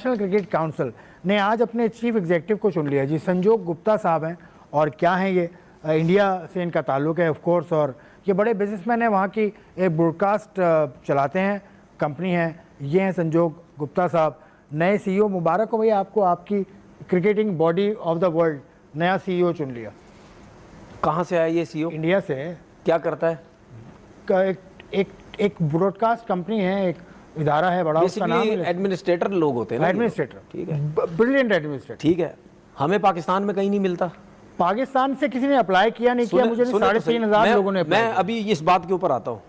International cricket council ने आज अपने चीफ एग्जीक्यूटिव को चुन लिया जी। संजोग गुप्ता साहब हैं, और क्या हैं ये, इंडिया से इनका ताल्लुक़ है ऑफ कोर्स, और ये बड़े बिजनेसमैन हैं, वहाँ की एक ब्रॉडकास्ट चलाते हैं, कंपनी है। ये हैं संजोग गुप्ता साहब, नए CEO। मुबारक हो भैया आपको, आपकी cricketing body of the world नया CEO चुन लिया। कहाँ से आया ये CEO? इंडिया से। क्या करता है? एक ब्रॉडकास्ट कंपनी है, एक इदारा है बड़ा, उसका नाम है एडमिनिस्ट्रेटर लोग होते हैं ना, एडमिनिस्ट्रेटर। ठीक है, ब्रिलियंट एडमिनिस्ट्रेटर। ठीक है, हमें पाकिस्तान में कहीं नहीं मिलता। पाकिस्तान से किसी ने अप्लाई किया नहीं किया, मुझे 3,500 लोगों ने। मैं अभी इस बात के ऊपर आता हूँ,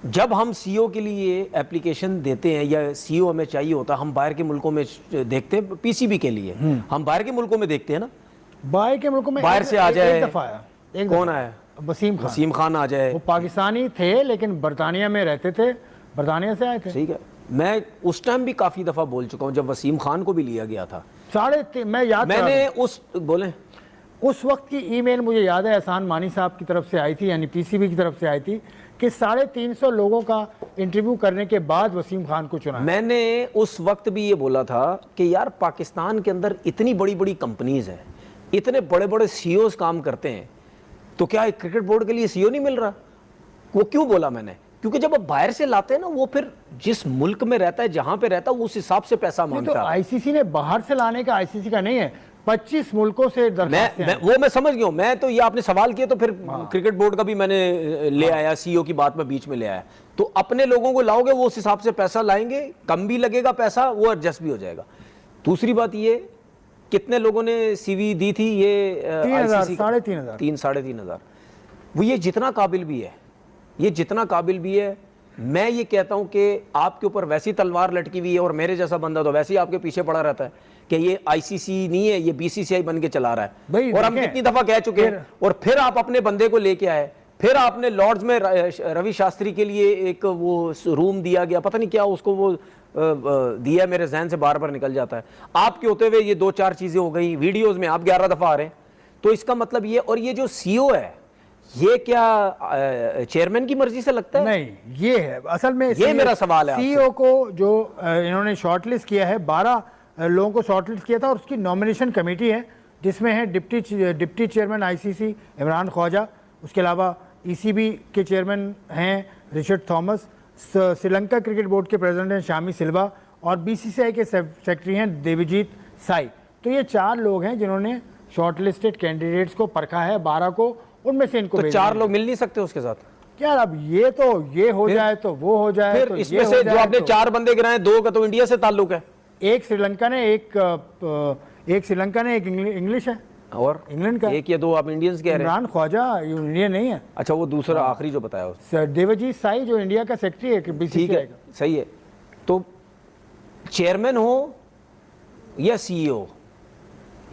जब हम CEO के लिए एप्लीकेशन देते हैं या CEO हमें चाहिए होता, हम बाहर के मुल्कों में देखते हैं, PCB के लिए हम बाहर के मुल्कों में देखते हैं ना, बाहर के मुल्कों में बाहर से आ जाए। एक दफा आया, कौन आया? वसीम खान आ जाए। वो पाकिस्तानी थे लेकिन बरतानिया में रहते थे, बरतानिया से आए थे। ठीक है, मैं उस टाइम भी काफी दफा बोल चुका हूँ, जब वसीम खान को भी लिया गया था। मैं याद, मैंने उस वक्त की ईमेल मुझे याद है, एहसान मानी साहब की तरफ से आई थी, यानी PCB की तरफ से आई थी, कि 350 लोगों का इंटरव्यू करने के बाद वसीम खान को चुना। मैंने उस वक्त भी ये बोला था कि यार पाकिस्तान के अंदर इतनी बड़ी बड़ी कंपनीज हैं, इतने बड़े बड़े CEOs काम करते हैं, तो क्या एक क्रिकेट बोर्ड के लिए CEO नहीं मिल रहा? वो क्यों बोला मैंने? क्योंकि जब आप बाहर से लाते हैं ना, वो फिर जिस मुल्क में रहता है, जहां पे रहता है, उस हिसाब से पैसा मांगता है। तो ICC ने बाहर से लाने का, ICC का नहीं है, 25 मुल्कों से मैं समझ गया हूं। मैं तो ये आपने सवाल किया तो फिर क्रिकेट बोर्ड का भी दूसरी ले आया, CEO की बात में बीच में ले आया। तो अपने लोगों को लाओगे, वो उस हिसाब से पैसा लाएंगे, कम भी लगेगा पैसा, वो एडजस्ट भी हो जाएगा। दूसरी बात ये, कितने लोगों ने CV दी थी? ये 3,500 वो ये जितना काबिल भी है, ये जितना काबिल भी है, मैं ये कहता हूं कि आपके ऊपर वैसी तलवार लटकी हुई है, और मेरे जैसा बंदा तो वैसे ही आपके पीछे पड़ा रहता है कि ये ICC नहीं है, ये BCCI बन के चला रहा है। और हम कितनी दफा कह चुके हैं, और फिर आप अपने बंदे को लेके आए, फिर आपने लॉर्ड्स में रवि शास्त्री के लिए एक वो रूम दिया गया, पता नहीं क्या उसको वो दिया, मेरे जहन से बार बार निकल जाता है। आपके होते हुए ये 2-4 चीजें हो गई, वीडियोस में आप 11 दफा आ रहे हैं। तो इसका मतलब ये, और ये जो CEO है, ये क्या चेयरमैन की मर्जी से लगता है? नहीं, ये है असल में, ये मेरा सवाल है। CEO को जो इन्होंने शॉर्टलिस्ट किया है, 12 लोगों को शॉर्टलिस्ट किया था, और उसकी नॉमिनेशन कमेटी है, जिसमें है deputy chairman ICC Imran Khawaja, उसके अलावा ECB के चेयरमैन हैं Richard Thomas, Sri Lanka cricket board के प्रेसिडेंट हैं शामी सिल्वा, और BCCI के सेक्रेटरी हैं देवजीत साई। तो ये 4 लोग हैं जिन्होंने शॉर्टलिस्टेड कैंडिडेट्स को परखा है, 12 को, उनमें से इनको तो 4 लोग मिल नहीं सकते उसके साथ? यार अब ये हो जाए तो वो हो जाए, फिर तो इसमें से जो आपने 4 बंदे गिराए, 2 का तो इंडिया से ताल्लुक है, एक श्रीलंका ने, एक श्रीलंका ने, एक इंग्लिश है, और इंग्लैंड का एक या 2 आप इंडियंस कह रहे हैं। इमरान ख्वाजा इंडियन नहीं है। अच्छा, वो दूसरा आखिरी जो बताया सर देवजीत साई जो इंडिया का सेक्रेटरी है BCCI का। सही है। तो चेयरमैन हो या CEO,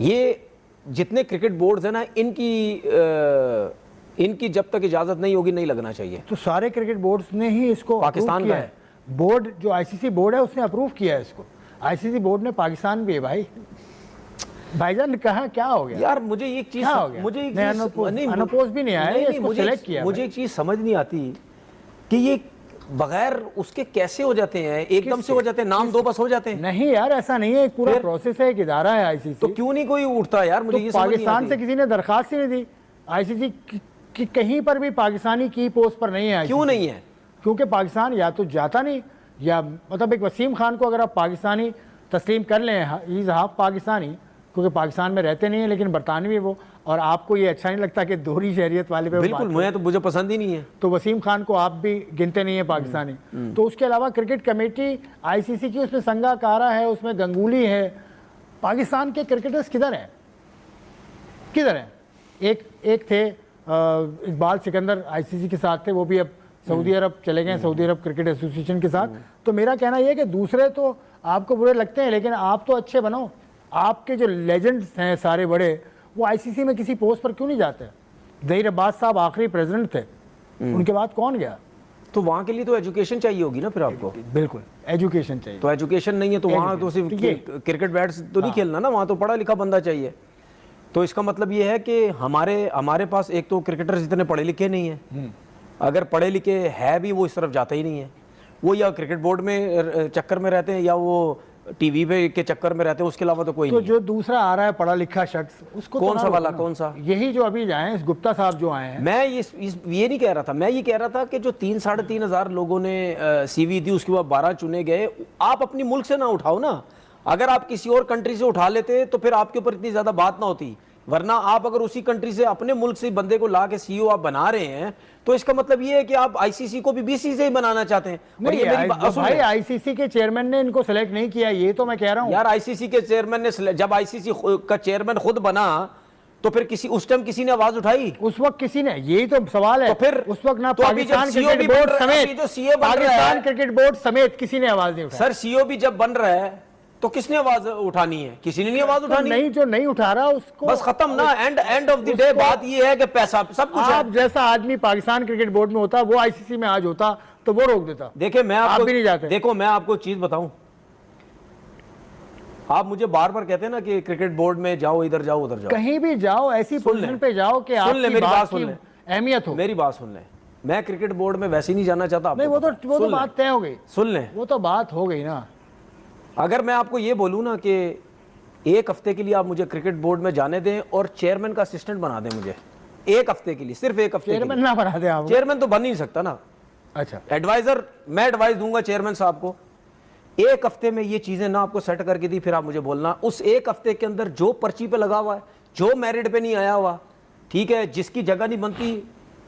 ये जितने क्रिकेट बोर्ड्स हैं ना, इनकी जब तक इजाजत नहीं होगी, नहीं लगना चाहिए। तो सारे क्रिकेट बोर्ड्स ने ही इसको पाकिस्तान का है बोर्ड, जो ICC बोर्ड है उसने अप्रूव किया है इसको। ICC बोर्ड ने पाकिस्तान भी है भाईजान ने कहा, क्या हो गया यार? मुझे एक चीज, अनपोज भी नहीं आया, इसको सेलेक्ट किया। मुझे एक चीज समझ नहीं आती कि ये बगैर उसके कैसे हो जाते हैं, एकदम से हो जाते हैं, नाम 2 बस हो जाते हैं। नहीं यार, ऐसा नहीं है, एक पूरा प्रोसेस है, एक इदारा है ICC। तो क्यों नहीं कोई उठता यार? मुझे ये समझ नहीं आती। पाकिस्तान से किसी ने दरखास्त ही नहीं दी ICC कि कहीं पर भी पाकिस्तानी की पोस्ट पर नहीं है। क्यों नहीं है? क्योंकि पाकिस्तान या तो जाता नहीं, या मतलब एक वसीम खान को अगर आप पाकिस्तानी तस्लीम कर लें, ही इज़ हाफ पाकिस्तानी, क्योंकि पाकिस्तान में रहते नहीं है लेकिन बरतानवी वो, और आपको ये अच्छा नहीं लगता कि दोहरी शहरियत वाले पे? बिल्कुल, मुझे पसंद ही नहीं है। तो वसीम खान को आप भी गिनते नहीं है पाकिस्तानी। तो उसके अलावा क्रिकेट कमेटी ICC की, उसमें संगाकारा है, उसमें गंगूली है। पाकिस्तान के क्रिकेटर्स किधर हैं? एक थे इकबाल सिकंदर ICC के साथ थे, वो भी अब सऊदी अरब चले गए, सऊदी अरब क्रिकेट एसोसिएशन के साथ। तो मेरा कहना यह है कि दूसरे तो आपको बुरे लगते हैं, लेकिन आप तो अच्छे बनो। आपके जो लेजेंड्स हैं सारे बड़े, वो ICC में किसी पोस्ट पर क्यों नहीं जाते? ज़हीर अब्बास साहब आखिरी प्रेसिडेंट थे, उनके बाद कौन गया? तो वहाँ के लिए तो एजुकेशन चाहिए होगी ना फिर आपको। बिल्कुल, एजुकेशन चाहिए। तो एजुकेशन नहीं है तो वहाँ तो सिर्फ क्रिकेट बैट्स तो नहीं खेलना ना, वहाँ तो पढ़ा लिखा बंदा चाहिए। तो इसका मतलब ये है कि हमारे पास एक तो क्रिकेटर्स इतने पढ़े लिखे नहीं है, अगर पढ़े लिखे है भी वो इस तरफ जाते ही नहीं है, वो या क्रिकेट बोर्ड में चक्कर में रहते हैं, या वो टीवी पे के चक्कर में रहते हैं, उसके अलावा तो कोई तो नहीं। जो दूसरा आ रहा है पढ़ा लिखा शख्स, उसको कौन तो सा ना वाला, रोकना। कौन सा? यही जो अभी आए हैं, इस गुप्ता साहब जो आए हैं। मैं ये नहीं कह रहा था, मैं ये कह रहा था कि जो 3-3.5 हज़ार लोगों ने सीवी दी, उसके बाद 12 चुने गए। आप अपनी मुल्क से ना उठाओ ना, अगर आप किसी और कंट्री से उठा लेते तो फिर आपके ऊपर इतनी ज्यादा बात ना होती, वरना आप अगर उसी कंट्री से अपने मुल्क से बंदे को ला के सीईओ आप बना रहे हैं, तो इसका मतलब ये है कि आप आईसीसी को भी बीसीसी से ही बनाना चाहते हैं। और ये मेरी बात सुन भाई, ले। आईसीसी के चेयरमैन ने इनको सेलेक्ट नहीं किया, ये तो मैं कह रहा हूँ यार आईसीसी के चेयरमैन ने, जब आईसीसी का चेयरमैन खुद बना, तो फिर उस टाइम किसी ने आवाज उठाई? उस वक्त किसी ने, यही तो सवाल है। तो फिर उस वक्त ना तो अभी जब पाकिस्तान सीओ क्रिकेट भी बोर्ड बन रहा है, अभी समेत, जो सीए बन रहा है, पाकिस्तान क्रिकेट बोर्ड समेत किसी ने आवाज नहीं उठाई। सर सीओ भी जब बन रहा है तो किसने आवाज उठानी है? किसी ने नहीं आवाज तो उठानी। नहीं, जो नहीं उठा रहा उसको बस खत्म ना, एंड ऑफ द डे बात ये है कि पैसा सब कुछ है। आप जैसा आदमी पाकिस्तान क्रिकेट बोर्ड में होता, वो आईसीसी में आज होता तो वो रोक देता। देखिए मैं आप आपको भी नहीं जाते। देखो मैं आपको चीज बताऊं, आप मुझे बार बार कहते हैं ना कि क्रिकेट बोर्ड में जाओ, इधर जाओ, उधर जाओ। कहीं भी जाओ, ऐसी सुन पोजीशन ले। पे जाओ कि सुन ले, आपकी मेरी बात बात सुन की ले। अहमियत हो। मेरी बात सुन ले, मैं क्रिकेट बोर्ड में वैसे ही नहीं जाना चाहता। नहीं, वो तो बात तय हो गई। सुन ले, वो तो बात हो गई ना। अगर मैं आपको ये बोलूं ना कि 1 हफ्ते के लिए आप मुझे क्रिकेट बोर्ड में जाने दें और चेयरमैन का असिस्टेंट बना दें मुझे 1 हफ्ते के लिए, सिर्फ 1 हफ्ते के चेयरमैन लिए। ना बना दे आप। चेयरमैन तो बन नहीं सकता ना, अच्छा, एडवाइजर मैं एडवाइस दूंगा चेयरमैन साहब को। 1 हफ्ते में ये चीजें ना आपको सेट करके दी, फिर आप मुझे बोलना उस 1 हफ्ते के अंदर जो पर्ची पे लगा हुआ है, जो मेरिट पे नहीं आया हुआ, ठीक है, जिसकी जगह नहीं बनती,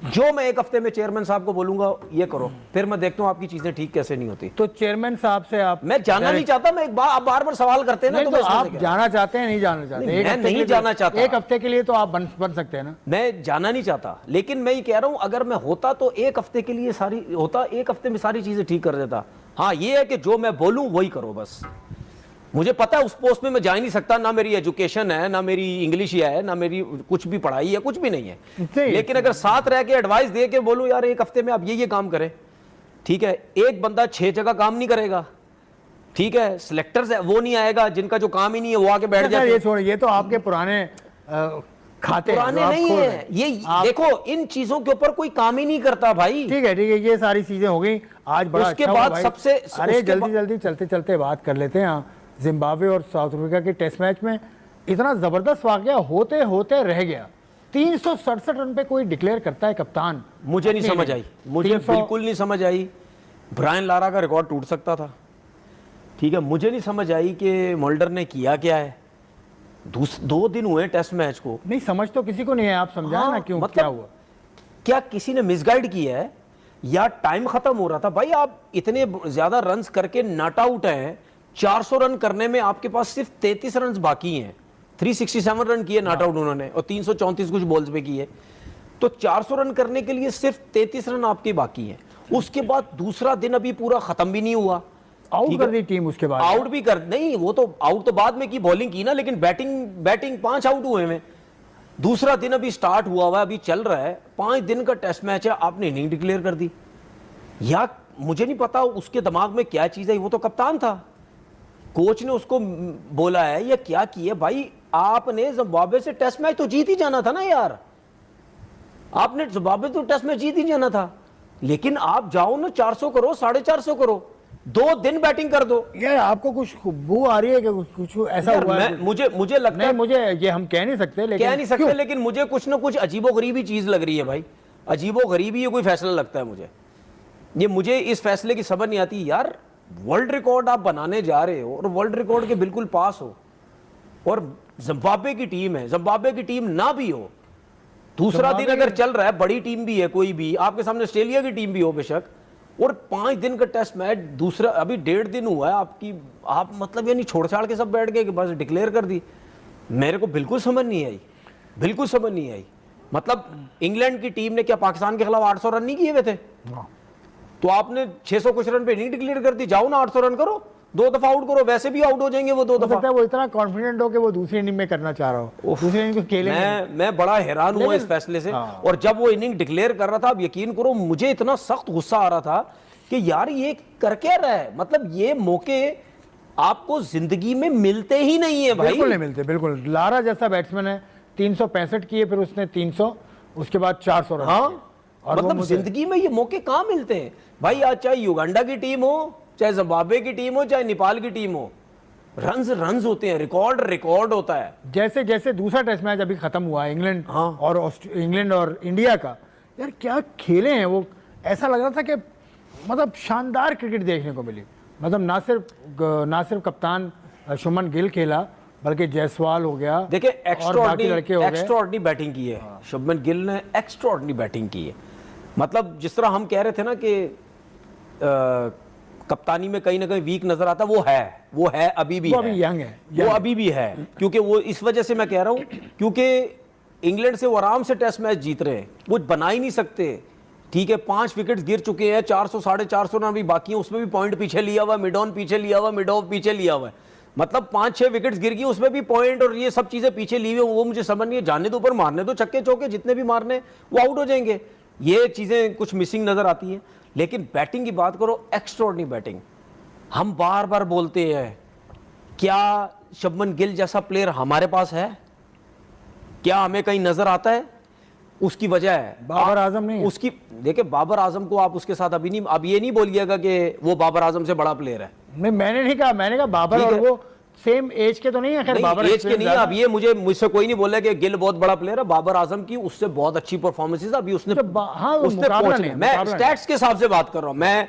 जो मैं 1 हफ्ते में चेयरमैन साहब को बोलूंगा ये करो, फिर मैं देखता हूं आपकी चीजें ठीक कैसे नहीं होती। तो चेयरमैन साहब से आप, मैं जाना नहीं चाहता, मैं एक बार आप बार बार सवाल करते हैं ना, नहीं, तो तो मैं इसमें आप से कह- जाना चाहते हैं, नहीं जाना चाहते? नहीं, एक मैं हफ्ते नहीं के लिए- जाना चाहता। 1 हफ्ते के लिए तो आप बन सकते हैं ना। मैं जाना नहीं चाहता, लेकिन मैं ये कह रहा हूं अगर मैं होता तो 1 हफ्ते के लिए सारी होता, 1 हफ्ते में सारी चीजें ठीक कर देता। हाँ ये है कि जो मैं बोलूं वही करो बस। मुझे पता है उस पोस्ट में मैं जा ही नहीं सकता, ना मेरी एजुकेशन है, ना मेरी इंग्लिश है, ना मेरी कुछ भी पढ़ाई है, कुछ भी नहीं है। नहीं, लेकिन अगर साथ रह के एडवाइस दे के बोलूं यार 1 हफ्ते में आप ये काम करें, ठीक है, एक बंदा 6 जगह काम नहीं करेगा, ठीक है, सिलेक्टर्स है वो नहीं आएगा, जिनका जो काम ही नहीं है वो आके बैठ जाते ये हैं। छोड़िए, ये तो आपके पुराने खाते हैं, पुराने जो आप नहीं खोल रहे है हैं। ये, देखो इन चीजों के ऊपर कोई काम ही नहीं करता भाई। ठीक है, ये सारी चीजें हो गई। आज बड़ा उसके अच्छा हुआ बाद भाई। सबसे- अरे उसके जल्दी जल्दी चलते चलते बात कर लेते हैं। जिम्बाब्वे और साउथ अफ्रीका के टेस्ट मैच में इतना जबरदस्त वाकया होते होते रह गया। 367 रन पे कोई डिक्लेयर करता है कप्तान। मुझे नहीं समझ आई, मुझे 300 बिल्कुल नहीं समझ आई। ब्रायन लारा का रिकॉर्ड टूट सकता था, ठीक है, मुझे नहीं समझ आई कि मोल्डर ने किया क्या है। 2 दिन हुए टेस्ट मैच को, नहीं समझ तो किसी को नहीं है, आप समझाए हाँ, ना क्यों, मतलब- क्या हुआ? क्या किसी ने मिसगाइड किया है या टाइम खत्म हो रहा था? भाई आप इतने ज्यादा रन्स करके नॉट आउट हैं, 400 रन करने में आपके पास सिर्फ 33 रन बाकी हैं। 367 रन किए नॉट आउट उन्होंने और 334 कुछ बॉल्स पे किए, तो 400 रन करने के लिए सिर्फ 33 रन आपके बाकी हैं। उसके बाद दूसरा दिन अभी पूरा खत्म भी नहीं हुआ, आउट ठीक कर है? दी टीम उसके बाद। आउट भी कर नहीं, वो तो आउट तो बाद में की, बॉलिंग की ना, लेकिन बैटिंग 5 आउट हुए हैं। दूसरा दिन अभी स्टार्ट हुआ हुआ है, अभी चल रहा है, 5 दिन का टेस्ट मैच है, आपने इनिंग डिक्लेयर कर दी। या मुझे नहीं पता उसके दिमाग में क्या चीज है, वो तो कप्तान था, कोच ने उसको बोला है या क्या किया? भाई आपने जिम्बाब्वे से टेस्ट मैच तो जीत ही जाना था ना यार, आपने जिम्बाब्वे तो टेस्ट मैच जीत ही जाना था, लेकिन आप जाओ ना 400 करो, 450 करो, 2 दिन बैटिंग कर दो। यार आपको कुछ खुशबू आ रही है कि कुछ ऐसा यार, हुआ है? मुझे लगता नहीं, है, मुझे ये हम कह नहीं सकते, लेकिन कह नहीं सकते, क्यों? लेकिन मुझे कुछ ना कुछ अजीबोगरीबी चीज लग रही है भाई, अजीबोगरीबी ये कोई फैसला लगता है मुझे इस फैसले की समझ नहीं आती यार। वर्ल्ड रिकॉर्ड आप बनाने जा रहे हो और वर्ल्ड रिकॉर्ड के बिल्कुल पास हो, और जिम्बाब्वे की टीम है, जिम्बाब्वे की टीम ना भी हो, दूसरा दिन अगर चल रहा है, बड़ी टीम भी है, कोई भी आपके सामने ऑस्ट्रेलिया की टीम भी हो बेशक, और 5 दिन का टेस्ट मैच, दूसरा अभी 1.5 दिन हुआ है आपकी, आप मतलब यानी छोड़ छाड़ के सब बैठ गए कि बस डिक्लेयर कर दी। मेरे को बिल्कुल समझ नहीं आई, बिल्कुल समझ नहीं आई। मतलब इंग्लैंड की टीम ने क्या पाकिस्तान के खिलाफ 800 रन नहीं किए हुए थे? तो आपने 600 कुछ रन पे नहीं डिक्लेयर कर दी, जाओ ना 800 रन करो, 2 दफा आउट करो, वैसे भी आउट हो जाएंगे वो 2 हो दफा। सकता है वो इतना कॉन्फिडेंट हो कि वो दूसरी इनिंग में करना चाह रहा हो, दूसरी इनिंग को खेलेंगे। मैं बड़ा हैरान हुआ इस फैसले से। हाँ। और जब वो इनिंग डिक्लेयर कर रहा था, आप यकीन करो मुझे इतना सख्त गुस्सा आ रहा था कि यार ये कर क्या रहा है, मतलब ये मौके आपको जिंदगी में मिलते ही नहीं है भाई, बिल्कुल नहीं मिलते, बिल्कुल। लारा जैसा बैट्समैन है, 365 किए, फिर उसने 300, उसके बाद 400 रन हाँ, किए। और वो मतलब मुझे- जिंदगी में ये मौके कहां मिलते हैं भाई? आज चाहे युगांडा की टीम हो, चाहे जिम्बाब्वे की टीम हो, चाहे नेपाल की टीम हो, रन्स होते हैं, रिकॉर्ड होता है। जैसे जैसे दूसरा टेस्ट मैच अभी खत्म हुआ इंग्लैंड हाँ। इंग्लैंड और इंडिया का, यार क्या खेले हैं वो। ऐसा लग रहा था कि मतलब शानदार क्रिकेट देखने को मिली। मतलब ना सिर्फ कप्तान शुभमन गिल खेला, बल्कि जायसवाल हो गया, देखिए और बाकी लड़के हो गए। एक्स्ट्राऑर्डिनरी बैटिंग की है शुभमन गिल ने, एक्स्ट्राऑर्डिनरी बैटिंग की है। मतलब जिस तरह हम कह रहे थे ना कि कप्तानी में कहीं ना कहीं वीक नजर आता, वो है अभी भी, वो अभी यंग है, वो अभी भी है। क्योंकि वो इस वजह से मैं कह रहा हूं, क्योंकि इंग्लैंड से वो आराम से टेस्ट मैच जीत रहे हैं, वो बना ही नहीं सकते। ठीक है, 5 विकेट्स गिर चुके हैं, 400 450 रन अभी बाकी है, उसमें भी पॉइंट पीछे लिया हुआ, मिड ऑन पीछे लिया हुआ, मिड ऑफ पीछे लिया हुआ है। मतलब 5-6 विकेट्स गिर गई, उसमें भी पॉइंट और ये सब चीजें पीछे ली हुई, वो मुझे समझ नहीं है। जाने दो, ऊपर मारने दो, छक्के चौके जितने भी मारने वो आउट हो जाएंगे। ये चीजें कुछ मिसिंग नजर आती हैं। लेकिन बैटिंग की बात करो, एक्स्ट्राऑर्डिनरी बैटिंग। हम बार बार बोलते हैं, क्या शुभमन गिल जैसा प्लेयर हमारे पास है? क्या हमें कहीं नजर आता है? उसकी वजह है बाबर आजम नहीं है। उसकी, देखिए बाबर आजम को आप उसके साथ अब ये नहीं बोलिएगा कि वो बाबर आजम से बड़ा प्लेयर है। मैंने नहीं कहा, मैंने कहा बाबर और वो सेम एज के तो नहीं है। खैर बाबर एज के नहीं है। अब ये मुझसे कोई नहीं बोला कि गिल बहुत बड़ा प्लेयर है। बाबर आजम की उससे बहुत अच्छी परफॉर्मेंसेस अभी उसने हाँ, उसने मैं स्टैट्स के हिसाब से बात कर रहा हूं, मैं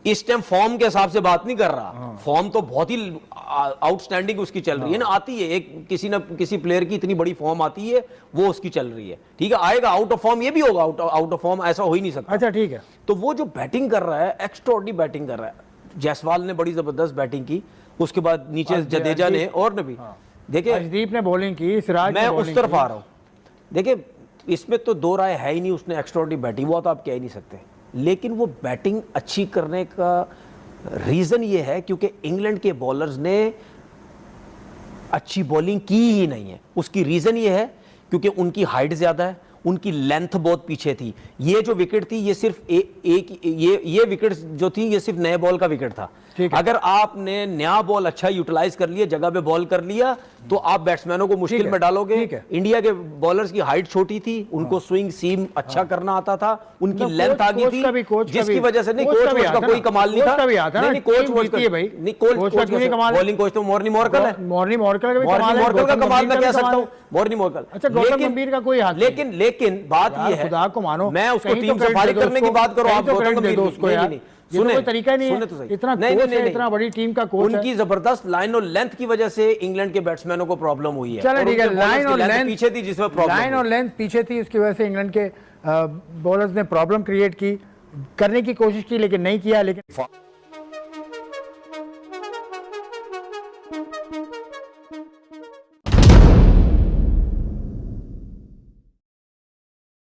इस टाइम फॉर्म के हिसाब से बात नहीं कर रहा। फॉर्म तो बहुत ही आउटस्टैंडिंग उसकी चल रही है ना, आती है एक किसी न किसी प्लेयर की इतनी बड़ी फॉर्म आती है, वो उसकी चल रही है। ठीक है, आएगा आउट ऑफ फॉर्म, ये भी होगा आउट ऑफ फॉर्म, ऐसा हो ही नहीं सकता। अच्छा ठीक है। तो वो जो बैटिंग कर रहा है, एक्स्ट्राऑर्डिनरी बैटिंग कर रहा है। जायसवाल ने बड़ी जबरदस्त बैटिंग की, उसके बाद नीचे जडेजा ने और ने भी। देखिए अर्शदीप ने बॉलिंग की, सिराज मैं उस तरफ आ रहा हूं। देखिए इसमें तो दो राय है ही नहीं, उसने एक्स्ट्राऑर्डिनरी बैटिंग, वो तो आप कह ही नहीं सकते। लेकिन वो बैटिंग अच्छी करने का रीजन ये है क्योंकि इंग्लैंड के बॉलर्स ने अच्छी बॉलिंग की ही नहीं है। उसकी रीजन ये है क्योंकि उनकी हाइट ज्यादा है, उनकी लेंथ बहुत पीछे थी। ये जो विकेट थी ये सिर्फ ये विकेट जो थी ये सिर्फ नए बॉल का विकेट था। अगर आपने नया बॉल अच्छा यूटिलाइज कर लिया, जगह पे बॉल कर लिया, तो आप बैट्समैनों को मुश्किल में डालोगे। इंडिया के बॉलर्स की हाइट छोटी थी, उनको स्विंग सीम अच्छा करना आता था, उनकी लेंथ आ गई थी, जिसकी वजह से नहीं कोच का कोई कमाल नहीं था। नहीं कोच बॉलिंग कोच तो मॉर्नी मॉर्कल है, मॉर्नी मॉर्कल का कमाल मैं कह सकता हूँ, मॉर्नी मॉर्कल। अच्छा गौतम गंभीर का कोई हाथ नहीं। लेकिन बात ये है, खुदा को मानो, मैं उसको टीम सफारी करने की बात करो, आप गौतम गंभीर उसको यार, सुने कोई तरीका नहीं है। इतना कोच है, इतना बड़ी टीम का कोच है। उनकी जबरदस्त लाइन और लेंथ की वजह से इंग्लैंड के बैट्समैनों को प्रॉब्लम हुई है। चलो ठीक है, लाइन और लेंथ पीछे थी, जिसमें प्रॉब्लम लाइन और लेंथ पीछे थी, उसकी वजह से इंग्लैंड के बॉलर्स ने प्रॉब्लम क्रिएट की, करने की कोशिश की लेकिन नहीं किया। लेकिन